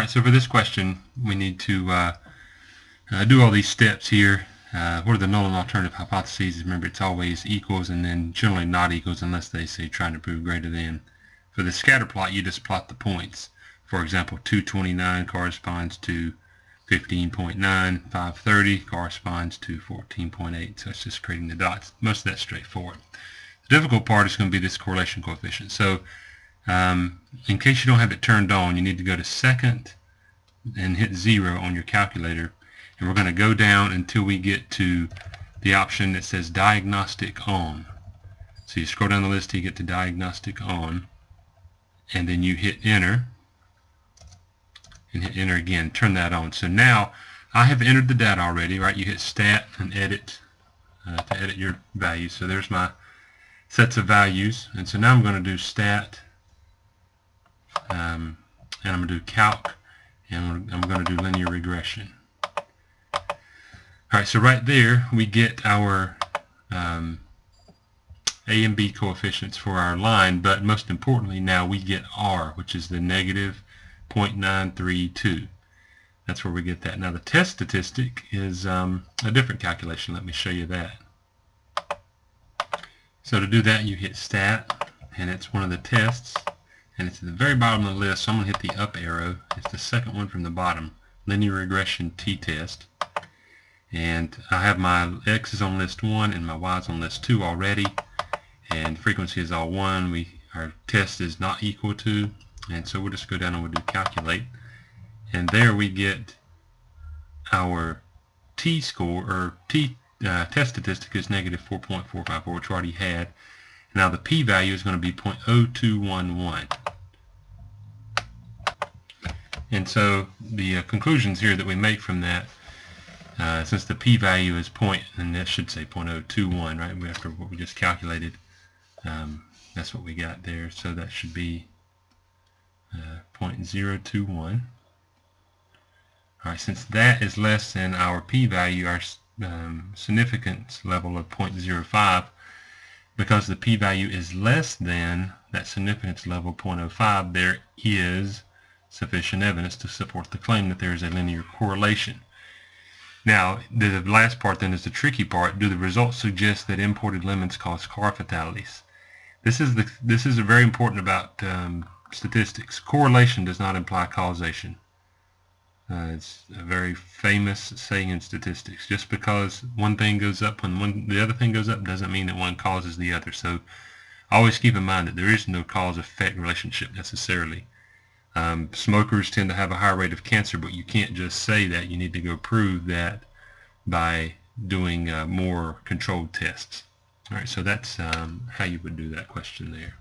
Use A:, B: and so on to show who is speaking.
A: Alright, so for this question, we need to do all these steps here. What are the null and alternative hypotheses? Remember, it's always equals and then generally not equals unless they say trying to prove greater than. For the scatter plot, you just plot the points. For example, 229 corresponds to 15.9, 530 corresponds to 14.8. So it's just creating the dots. Most of that's straightforward. The difficult part is going to be this correlation coefficient. So in case you don't have it turned on, you need to go to second and hit 0 on your calculator. And we're going to go down until we get to the option that says diagnostic on. So you scroll down the list till you get to diagnostic on, and then you hit enter, and hit enter again. Turn that on. So now I have entered the data already, right? You hit stat and edit to edit your values. So there's my sets of values, and so now I'm going to do stat, and I'm going to do calc, and I'm going to do linear regression. Alright, so right there we get our A and B coefficients for our line, but most importantly now we get R, which is the negative 0.932. That's where we get that. Now the test statistic is a different calculation. Let me show you that. So to do that, you hit stat, and it's one of the tests, and it's at the very bottom of the list, so I'm going to hit the up arrow. It's the second one from the bottom, linear regression t-test. And I have my x's on list 1 and my y's on list 2 already, and frequency is all 1. Our test is not equal to, and so we'll just go down and we'll do calculate, and there we get our t-score, or test statistic is negative 4.454, which we already had. Now the p-value is going to be 0.0211. And so the conclusions here that we make from that, since the p-value is and that should say 0.021, right? After what we just calculated, that's what we got there. So that should be 0.021. All right, since that is less than our p-value, our significance level of 0.05, because the p-value is less than that significance level 0.05, there is sufficient evidence to support the claim that there is a linear correlation. Now, the last part then is the tricky part. Do the results suggest that imported lemons cause car fatalities? This is very important about statistics. Correlation does not imply causation. It's a very famous saying in statistics. Just because one thing goes up when the other thing goes up doesn't mean that one causes the other. So always keep in mind that there is no cause-effect relationship necessarily. Smokers tend to have a higher rate of cancer, but you can't just say that. You need to go prove that by doing more controlled tests. All right, so that's how you would do that question there.